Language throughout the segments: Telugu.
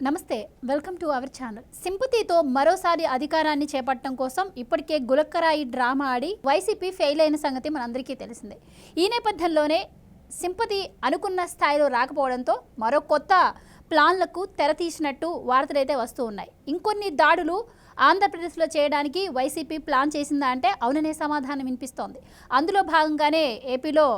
నమస్తే, వెల్కమ్ టు అవర్ ఛానల్. సింపతితో మరోసారి అధికారాన్ని చేపట్టడం కోసం ఇప్పటికే గులక్కరాయి డ్రామా ఆడి వైసీపీ ఫెయిల్ అయిన సంగతి మనందరికీ తెలిసిందే. ఈ నేపథ్యంలోనే సింపతి అనుకున్న స్థాయిలో రాకపోవడంతో మరో కొత్త ప్లాన్లకు తెరతీసినట్టు వార్తలైతే వస్తూ ఉన్నాయి. ఇంకొన్ని దాడులు ఆంధ్రప్రదేశ్లో చేయడానికి వైసీపీ ప్లాన్ చేసిందా అంటే అవుననే సమాధానం వినిపిస్తోంది. అందులో భాగంగానే ఏపీలో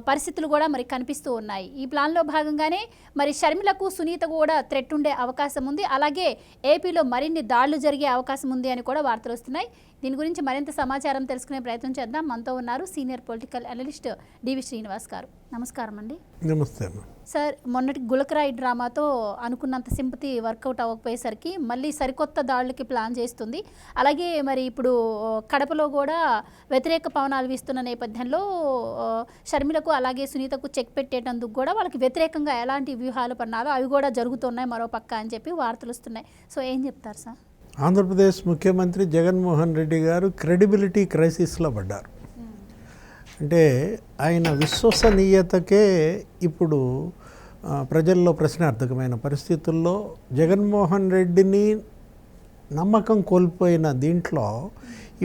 పరిస్థితులు కూడా మరి కనిపిస్తూ ఉన్నాయి. ఈ ప్లాన్లో భాగంగానే మరి షర్మిలకు సునీత కూడా థ్రెట్ ఉండే అవకాశం ఉంది. అలాగే ఏపీలో మరిన్ని దాడులు జరిగే అవకాశం ఉంది అని కూడా వార్తలు వస్తున్నాయి. దీని గురించి మరింత సమాచారం తెలుసుకునే ప్రయత్నం చేద్దాం. మనతో ఉన్నారు సీనియర్ పొలిటికల్ అనలిస్ట్ డివి శ్రీనివాస్ గారు. నమస్కారం అండి. నమస్తే సార్, మొన్నటి గులకరాయి డ్రామాతో అనుకున్నంత సింపతి వర్కౌట్ అవ్వకపోయేసరికి మళ్ళీ సరికొత్త దాడులకి ప్లాన్ చేస్తుంది. అలాగే మరి ఇప్పుడు కడపలో కూడా వ్యతిరేక పవనాలు వీస్తున్న నేపథ్యంలో షర్మిలకు అలాగే సునీతకు చెక్ పెట్టేటందుకు కూడా వాళ్ళకి వ్యతిరేకంగా ఎలాంటి వ్యూహాలు పన్నాలో అవి కూడా జరుగుతున్నాయి మరో పక్క అని చెప్పి వార్తలు వస్తున్నాయి. సో ఏం చెప్తారు సార్? ఆంధ్రప్రదేశ్ ముఖ్యమంత్రి జగన్మోహన్ రెడ్డి గారు క్రెడిబిలిటీ క్రైసిస్లో పడ్డారు. అంటే ఆయన విశ్వసనీయతకే ఇప్పుడు ప్రజల్లో ప్రశ్నార్థకమైన పరిస్థితుల్లో జగన్మోహన్ రెడ్డిని నమ్మకం కోల్పోయిన దీంట్లో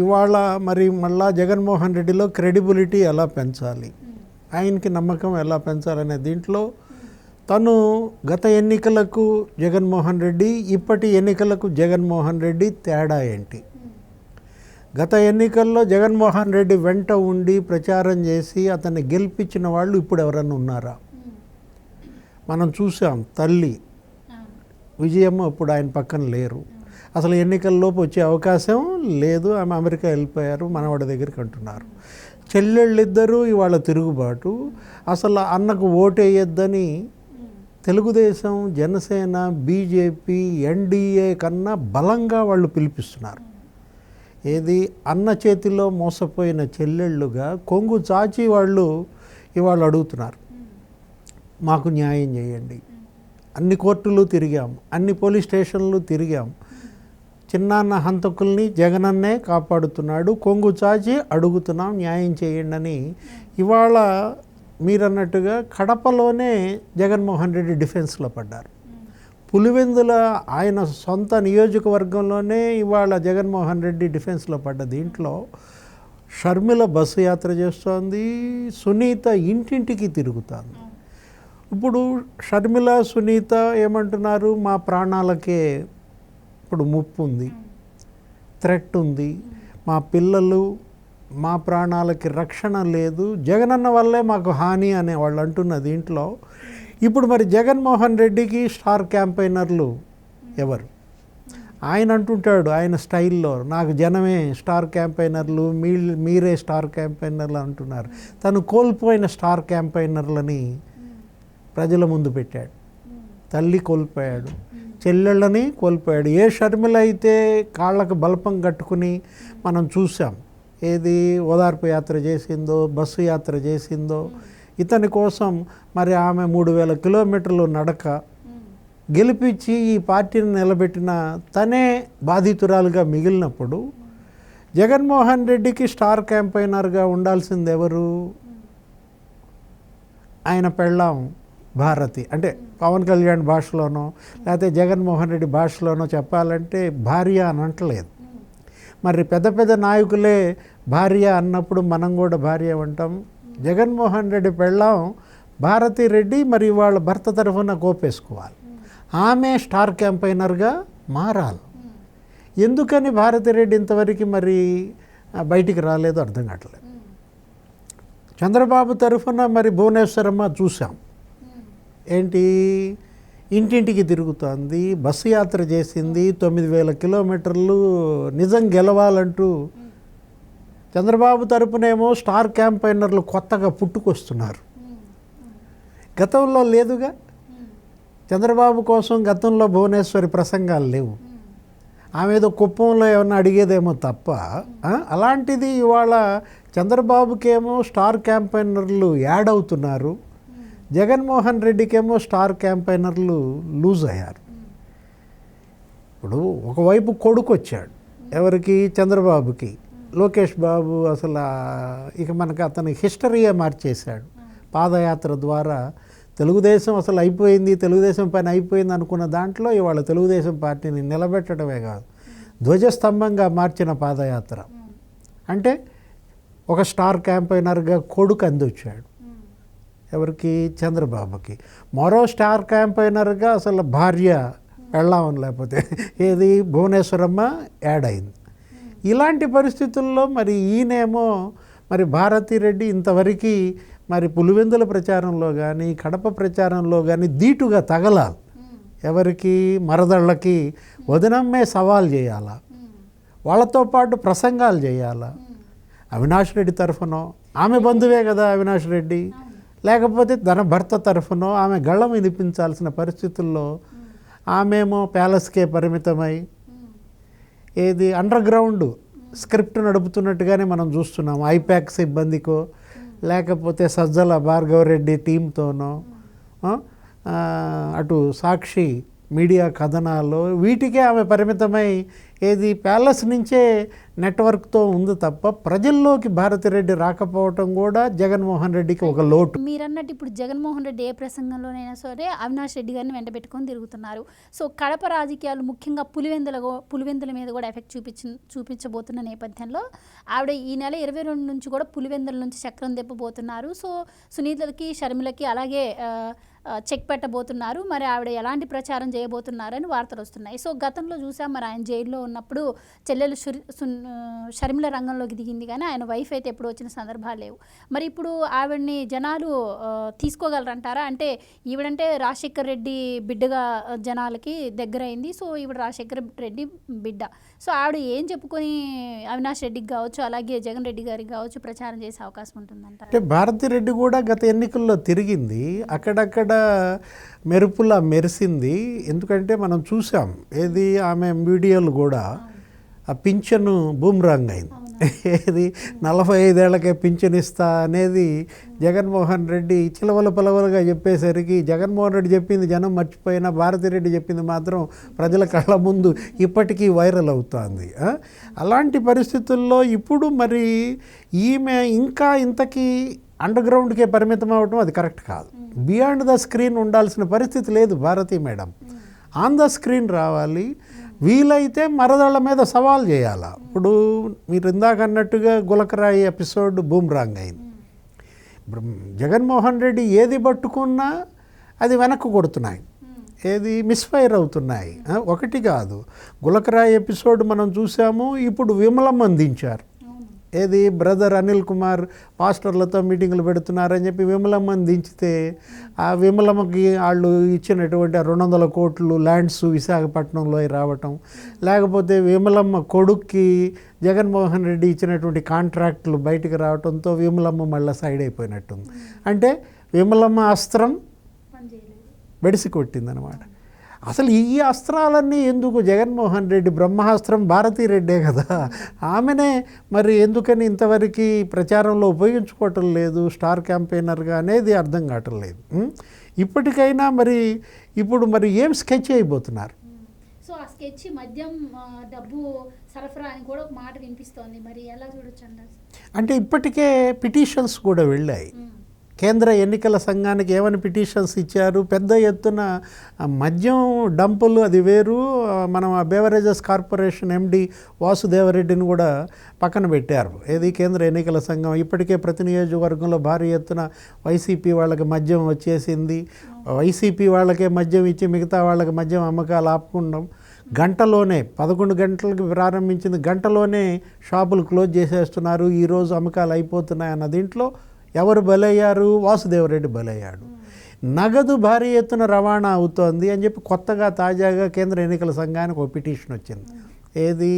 ఇవాళ మరి మళ్ళా జగన్మోహన్ రెడ్డిలో క్రెడిబిలిటీ ఎలా పెంచాలి, ఆయనకి నమ్మకం ఎలా పెంచాలనే దీంట్లో తను గత ఎన్నికలకు జగన్మోహన్ రెడ్డి, ఇప్పటి ఎన్నికలకు జగన్మోహన్ రెడ్డి తేడా ఏంటి? గత ఎన్నికల్లో జగన్మోహన్ రెడ్డి వెంట ఉండి ప్రచారం చేసి అతన్ని గెలిపించిన వాళ్ళు ఇప్పుడు ఎవరన్నా ఉన్నారా? మనం చూసాం, తల్లి విజయమ్మ ఇప్పుడు ఆయన పక్కన లేరు. అసలు ఎన్నికల్లోపు వచ్చే అవకాశం లేదు, ఆమె అమెరికా వెళ్ళిపోయారు, మనవాడి దగ్గరికి అంటున్నారు. చెల్లెళ్ళిద్దరూ ఇవాళ తిరుగుబాటు. అసలు అన్నకు ఓటేయొద్దని తెలుగుదేశం, జనసేన, బీజేపీ, ఎన్డీఏ కన్నా బలంగా వాళ్ళు పిలిపిస్తున్నారు. ఏది అన్న చేతిలో మోసపోయిన చెల్లెళ్ళుగా కొంగు చాచి వాళ్ళు ఇవాళ అడుగుతున్నారు, మాకు న్యాయం చేయండి. అన్ని కోర్టులు తిరిగాం, అన్ని పోలీస్ స్టేషన్లు తిరిగాం, చిన్నాన్న హంతకుల్ని జగనన్నే కాపాడుతున్నాడు, కొంగు చాచి అడుగుతున్నాం, న్యాయం చేయండి అని. ఇవాళ మీరన్నట్టుగా కడపలోనే జగన్మోహన్ రెడ్డి డిఫెన్స్లో పడ్డారు. పులివెందుల ఆయన సొంత నియోజకవర్గంలోనే ఇవాళ జగన్మోహన్ రెడ్డి డిఫెన్స్లో పడ్డ దీంట్లో షర్మిల బస్సు యాత్ర చేస్తోంది, సునీత ఇంటింటికి తిరుగుతోంది. ఇప్పుడు షర్మిల, సునీత ఏమంటున్నారు, మా ప్రాణాలకే ఇప్పుడు ముప్పు ఉంది, థ్రెట్ ఉంది, మా పిల్లలు, మా ప్రాణాలకి రక్షణ లేదు, జగనన్న వల్లే మాకు హాని అనే వాళ్ళు అంటున్న దీంట్లో ఇప్పుడు మరి జగన్మోహన్ రెడ్డికి స్టార్ క్యాంపెయినర్లు ఎవరు? ఆయన అంటుంటాడు ఆయన స్టైల్లో, నాకు జనమే స్టార్ క్యాంపెయినర్లు, మీరే స్టార్ క్యాంపెయినర్లు అంటున్నారు. తను కోల్పోయిన స్టార్ క్యాంపెయినర్లని ప్రజల ముందు పెట్టాడు. తల్లి కోల్పోయాడు, చెల్లెళ్ళని కోల్పోయాడు. ఏ షర్మిల అయితే కాళ్ళకు బల్పం కట్టుకుని మనం చూసాం, ఏది ఓదార్పు యాత్ర చేసిందో, బస్సు యాత్ర చేసిందో, ఇతని కోసం మరి ఆమె 3000 కిలోమీటర్లు నడక గెలిపించి ఈ పార్టీని నిలబెట్టిన తనే బాధితురాలుగా మిగిలినప్పుడు జగన్మోహన్ రెడ్డికి స్టార్ క్యాంపెయినర్గా ఉండాల్సింది ఎవరు? ఆయన పెళ్ళాం భారతి, అంటే పవన్ కళ్యాణ్ భాషలోనో లేకపోతే జగన్మోహన్ రెడ్డి భాషలోనో చెప్పాలంటే భార్య అని అంటలేదు. మరి పెద్ద పెద్ద నాయకులే భార్య అన్నప్పుడు మనం కూడా భార్య అంటాం. జగన్మోహన్ రెడ్డి పెళ్ళాం భారతి రెడ్డి మరి వాళ్ళ భర్త తరఫున కోపేసుకోవాలి, ఆమె స్టార్ క్యాంపెయినర్గా మారాలి. ఎందుకని భారతి రెడ్డి ఇంతవరకు మరి బయటికి రాలేదు అర్థం కావట్లేదు. చంద్రబాబు తరఫున మరి భువనేశ్వరమ్మ చూసాం, ఏంటి ఇంటింటికి తిరుగుతోంది, బస్సు యాత్ర చేసింది, 9000 కిలోమీటర్లు నిజం గెలవాలంటూ. చంద్రబాబు తరపునేమో స్టార్ క్యాంపెయినర్లు కొత్తగా పుట్టుకొస్తున్నారు, గతంలో లేదుగా. చంద్రబాబు కోసం గతంలో భువనేశ్వరి ప్రసంగాలు లేవు, ఆమె ఏదో కుప్పంలో ఏమన్నా అడిగేదేమో తప్ప. అలాంటిది ఇవాళ చంద్రబాబుకేమో స్టార్ క్యాంపెయినర్లు యాడ్ అవుతున్నారు, జగన్మోహన్ రెడ్డికేమో స్టార్ క్యాంపెయినర్లు లూజ్ అయ్యారు. ఇప్పుడు ఒకవైపు కొడుకు వచ్చాడు, ఎవరికి? చంద్రబాబుకి. లోకేష్ బాబు అసలు ఇక మనకు అతని హిస్టరీయే మార్చేశాడు. పాదయాత్ర ద్వారా తెలుగుదేశం అసలు అయిపోయింది, తెలుగుదేశం పని అయిపోయింది అనుకున్న దాంట్లో ఇవాళ తెలుగుదేశం పార్టీని నిలబెట్టడమే కాదు, ధ్వజస్తంభంగా మార్చిన పాదయాత్ర. అంటే ఒక స్టార్ క్యాంపెయినర్గా కొడుకు అందొచ్చాడు ఎవరికి, చంద్రబాబుకి. మరో స్టార్ క్యాంపెయినర్గా అసలు భార్య వెళ్ళామని, లేకపోతే ఏది భువనేశ్వరమ్మ యాడ్ అయింది. ఇలాంటి పరిస్థితుల్లో మరి ఈయనేమో మరి భారతిరెడ్డి ఇంతవరకు మరి పులివెందుల ప్రచారంలో కానీ కడప ప్రచారంలో కానీ ధీటుగా తగలాలి. ఎవరికి, మరదళ్ళకి వదినమ్మే సవాల్ చేయాలా, వాళ్ళతో పాటు ప్రసంగాలు చేయాలా. అవినాష్ రెడ్డి తరఫునో, ఆమె బంధువే కదా అవినాష్ రెడ్డి, లేకపోతే తన భర్త తరఫునో ఆమె గళం వినిపించాల్సిన పరిస్థితుల్లో ఆమెమో ప్యాలెస్కే పరిమితమై ఏది అండర్ గ్రౌండ్ స్క్రిప్ట్ నడుపుతున్నట్టుగానే మనం చూస్తున్నాం. ఐపాక్ సిబ్బందికో లేకపోతే సజ్జల భార్గవరెడ్డి టీంతోనో, అటు సాక్షి మీడియా కథనాలు వీటికే ఆమె పరిమితమై ఏది ప్యాలెస్ నుంచే నెట్వర్క్తో ఉంది తప్ప ప్రజల్లోకి భారతిరెడ్డి రాకపోవటం కూడా జగన్మోహన్ రెడ్డికి ఒక లోటు. మీరన్నట్టు ఇప్పుడు జగన్మోహన్ రెడ్డి ఏ ప్రసంగంలోనైనా సరే అవినాష్ రెడ్డి గారిని వెంట పెట్టుకొని తిరుగుతున్నారు. సో కడప రాజకీయాలు ముఖ్యంగా పులివెందుల మీద కూడా ఎఫెక్ట్ చూపించబోతున్న నేపథ్యంలో ఆవిడ ఈ నెల 22 నుంచి కూడా పులివెందుల నుంచి చక్రం తిప్పబోతున్నారు. సో సునీతకి, షర్మిలకి అలాగే చెక్ పెట్టబోతున్నారు. మరి ఆవిడ ఎలాంటి ప్రచారం చేయబోతున్నారని వార్తలు వస్తున్నాయి. సో గతంలో చూసాం, మరి ఆయన జైల్లో ఉన్నప్పుడు చెల్లెలు షర్మిల రంగంలోకి దిగింది, కానీ ఆయన వైఫ్ అయితే ఎప్పుడు వచ్చిన సందర్భాలు లేవు. మరి ఇప్పుడు ఆవిడని జనాలు తీసుకోగలరంటారా? అంటే ఈవిడంటే రాజశేఖర్ రెడ్డి బిడ్డగా జనాలకి దగ్గరైంది. సో ఈవిడ రాజశేఖర్ రెడ్డి బిడ్డ. సో ఆవిడ ఏం చెప్పుకొని అవినాష్ రెడ్డికి కావచ్చు అలాగే జగన్ రెడ్డి గారికి కావచ్చు ప్రచారం చేసే అవకాశం ఉంటుందంటారు? అంటే భారతిరెడ్డి కూడా గత ఎన్నికల్లో తిరిగింది, అక్కడక్కడ మెరుపులా మెరిసింది. ఎందుకంటే మనం చూసాం ఏది ఆమె వీడియోలు కూడా ఆ పింఛను బూమ్రాంగ్ అయింది. ఏది 45 ఏళ్లకే పింఛన్ ఇస్తా అనేది జగన్మోహన్ రెడ్డి చిలవల పలవలుగా చెప్పేసరికి జగన్మోహన్ రెడ్డి చెప్పింది జనం మర్చిపోయినా భారతిరెడ్డి చెప్పింది మాత్రం ప్రజల కళ్ళ ముందు ఇప్పటికీ వైరల్ అవుతుంది. అలాంటి పరిస్థితుల్లో ఇప్పుడు మరి ఈమె ఇంకా ఇంతకీ అండర్ గ్రౌండ్కే పరిమితం అవటం అది కరెక్ట్ కాదు. బియాండ్ ద స్క్రీన్ ఉండాల్సిన పరిస్థితి లేదు Bharathi madam. On the screen రావాలి, వీలైతే మరదళ్ళ మీద సవాల్ చేయాలా. ఇప్పుడు మీరు ఇందాక అన్నట్టుగా గులకరాయి ఎపిసోడ్ బూమ్రాంగ్ అయింది. జగన్మోహన్ రెడ్డి ఏది పట్టుకున్నా అది వెనక్కు కొడుతున్నాయి, ఏది మిస్ఫైర్ అవుతున్నాయి. ఒకటి కాదు, గులకరాయి ఎపిసోడ్ మనం చూసాము. ఇప్పుడు విమలమ్మని దించారు, ఏది బ్రదర్ అనిల్ కుమార్ పాస్టర్లతో మీటింగులు పెడుతున్నారని చెప్పి విమలమ్మని దించితే ఆ విమలమ్మకి వాళ్ళు ఇచ్చినటువంటి 200 కోట్లు ల్యాండ్స్ విశాఖపట్నంలో రావటం, లేకపోతే విమలమ్మ కొడుక్కి జగన్మోహన్ రెడ్డి ఇచ్చినటువంటి కాంట్రాక్టులు బయటకు రావడంతో విమలమ్మ మళ్ళీ సైడ్ అయిపోయినట్టుంది. అంటే విమలమ్మ అస్త్రం బెడిసి కొట్టిందనమాట. అసలు ఈ అస్త్రాలన్నీ ఎందుకు? జగన్మోహన్ రెడ్డి బ్రహ్మాస్త్రం భారతిరెడ్డే కదా, ఆమెనే మరి ఎందుకని ఇంతవరకు ప్రచారంలో ఉపయోగించుకోవటం లేదు స్టార్ క్యాంపెయినర్గా అనేది అర్థం కావటం లేదు. ఇప్పటికైనా మరి ఇప్పుడు మరి ఏం స్కెచ్ అయిపోతున్నారు? సో ఆ స్కెచ్ మద్యం డబ్బు సరఫరా అని కూడా ఒక మాట వినిపిస్తోంది, మరి ఎలా చూడొచ్చు అంటారు? అంటే ఇప్పటికే పిటిషన్స్ కూడా వెళ్ళాయి. కేంద్ర ఎన్నికల సంఘానికి ఏమని పిటిషన్స్ ఇచ్చారు? పెద్ద ఎత్తున మద్యం డంపులు అది వేరు, మనం ఆ బేవరేజెస్ కార్పొరేషన్ ఎండి వాసుదేవరెడ్డిని కూడా పక్కన పెట్టారు. ఏది కేంద్ర ఎన్నికల సంఘం ఇప్పటికే ప్రతి నియోజకవర్గంలో భారీ ఎత్తున వైసీపీ వాళ్ళకి మద్యం వచ్చేసింది. వైసీపీ వాళ్ళకే మద్యం ఇచ్చి మిగతా వాళ్ళకి మద్యం అమ్మకాలు ఆపుకుంటాం. గంటలోనే 11 గంటలకు ప్రారంభించింది, గంటలోనే షాపులు క్లోజ్ చేసేస్తున్నారు. ఈరోజు అమ్మకాలు అయిపోతున్నాయి అన్న దీంట్లో ఎవరు బలయ్యారు? వాసుదేవరెడ్డి బలయ్యాడు. నగదు భారీ ఎత్తున రవాణా అవుతోంది అని చెప్పి కొత్తగా తాజాగా కేంద్ర ఎన్నికల సంఘానికి ఒక పిటిషన్ వచ్చింది. ఏది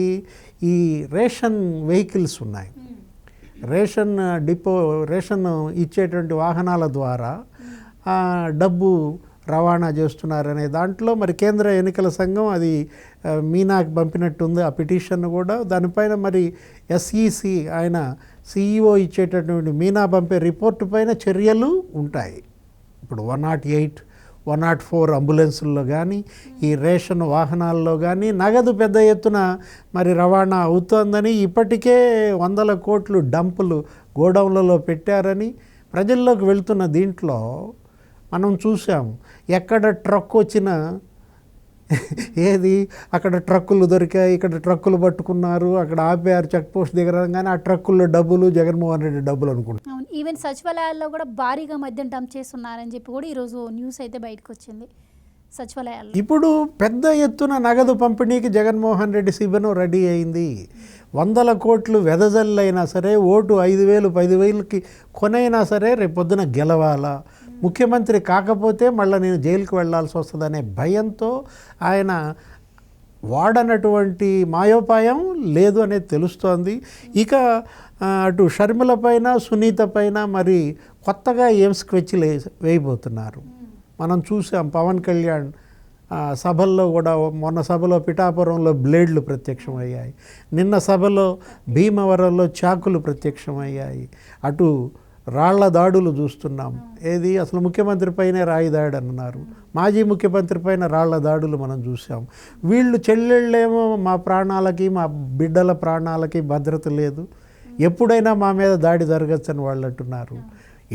ఈ రేషన్ వెహికల్స్ ఉన్నాయి, రేషన్ ఇచ్చేటువంటి వాహనాల ద్వారా డబ్బు రవాణా చేస్తున్నారనే దాంట్లో మరి కేంద్ర ఎన్నికల సంఘం అది మీనాకి పంపినట్టుంది ఆ పిటిషన్ కూడా. దానిపైన మరి ఎస్ఈసి ఆయన సిఇఓ ఇచ్చేటటువంటి మీనా పంపే రిపోర్టు పైన చర్యలు ఉంటాయి. ఇప్పుడు 108, 104 అంబులెన్సుల్లో కానీ ఈ రేషన్ వాహనాల్లో కానీ నగదు పెద్ద ఎత్తున మరి రవాణా అవుతోందని, ఇప్పటికే 100 కోట్లు డంపులు గోడౌన్లలో పెట్టారని ప్రజల్లోకి వెళ్తున్న దీంట్లో మనం చూసాం ఎక్కడ ట్రక్ వచ్చినా ఏది అక్కడ ట్రక్కులు దొరికాయి, ఇక్కడ ట్రక్కులు పట్టుకున్నారు, అక్కడ ఆపారు చెక్ పోస్ట్ దగ్గర, కానీ ఆ ట్రక్కుల్లో డబ్బులు జగన్మోహన్ రెడ్డి డబ్బులు అనుకుంటున్నారు. అవును, ఈవెన్ సచివాలయాల్లో కూడా భారీగా మద్యం డంప్ చేస్తున్నారని చెప్పి కూడా ఈరోజు న్యూస్ అయితే బయటకు వచ్చింది. సచివాలయాల్లో ఇప్పుడు పెద్ద ఎత్తున నగదు పంపిణీకి జగన్మోహన్ రెడ్డి శిబిరం రెడీ అయింది. 100 కోట్లు వెదజల్లైనా సరే, ఓటు 5,000 10,000కి కొనైనా సరే రేపొద్దున గెలవాలా, ముఖ్యమంత్రి కాకపోతే మళ్ళీ నేను జైలుకి వెళ్లాల్సి వస్తుందనే భయంతో ఆయన వాడనటువంటి మాయోపాయం లేదు అనేది తెలుస్తోంది. ఇక అటు షర్మిల పైన సునీత పైన మరి కొత్తగా ఏం స్కెచ్లు వేయబోతున్నారు మనం చూసాం. పవన్ కళ్యాణ్ సభల్లో కూడా, మొన్న సభలో పిఠాపురంలో బ్లేడ్లు ప్రత్యక్షమయ్యాయి, నిన్న సభలో భీమవరంలో చాకులు ప్రత్యక్షమయ్యాయి, అటు రాళ్ల దాడులు చూస్తున్నాం. ఏది అసలు ముఖ్యమంత్రి పైనే రాయి దాడి అన్నారు, మాజీ ముఖ్యమంత్రి పైన రాళ్ల దాడులు మనం చూసాం. వీళ్ళు చెల్లెళ్ళేమో మా ప్రాణాలకి మా బిడ్డల ప్రాణాలకి భద్రత లేదు, ఎప్పుడైనా మా మీద దాడి జరగచ్చని వాళ్ళు అంటున్నారు.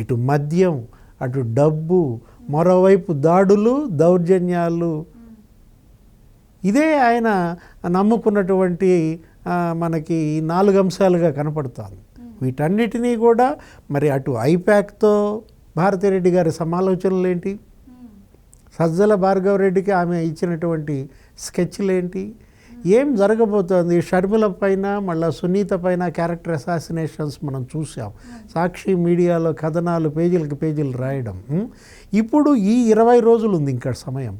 ఇటు మద్యం, అటు డబ్బు, మరోవైపు దాడులు దౌర్జన్యాలు, ఇదే ఆయన నమ్ముకున్నటువంటి మనకి 4 అంశాలుగా కనపడుతుంది. వీటన్నిటినీ కూడా మరి అటు ఐపాక్తో భారతిరెడ్డి గారి సమాలోచనలు ఏంటి, సజ్జల భార్గవరెడ్డికి ఆమె ఇచ్చినటువంటి స్కెచ్లు ఏంటి, ఏం జరగబోతోంది, షర్మిల పైన మళ్ళీ సునీత పైన క్యారెక్టర్ అసాసినేషన్స్ మనం చూసాం. సాక్షి మీడియాలో కథనాలు పేజీలకి పేజీలు రాయడం. ఇప్పుడు ఈ 20 రోజులు ఉంది ఇంకా సమయం,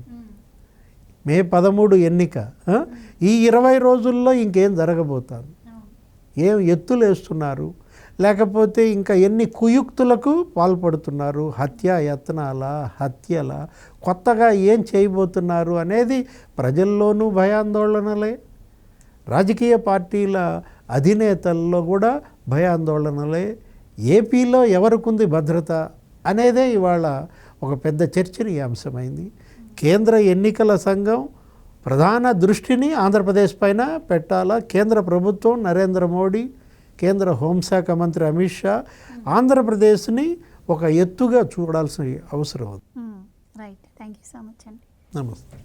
మే 13 ఎన్నిక. ఈ 20 రోజుల్లో ఇంకేం జరగబోతుంది, ఏం ఎత్తులు వేస్తున్నారు, లేకపోతే ఇంకా ఎన్ని కుయుక్తులకు పాల్పడుతున్నారు, హత్యాయత్నాల, హత్యల, కొత్తగా ఏం చేయబోతున్నారు అనేది ప్రజల్లోనూ భయాందోళనలే, రాజకీయ పార్టీల అధినేతల్లో కూడా భయాందోళనలే. ఏపీలో ఎవరికుంది భద్రత అనేదే ఇవాళ ఒక పెద్ద చర్చనీయాంశమైంది. కేంద్ర ఎన్నికల సంఘం ప్రధాన దృష్టిని ఆంధ్రప్రదేశ్ పైన పెట్టాలా. కేంద్ర ప్రభుత్వం, నరేంద్ర మోడీ, కేంద్ర హోంశాఖ మంత్రి అమిత్ షా ఆంధ్రప్రదేశ్ని ఒక ఎత్తుగా చూడాల్సిన అవసరం ఉంది. Right, thank you so much అండి. నమస్తే.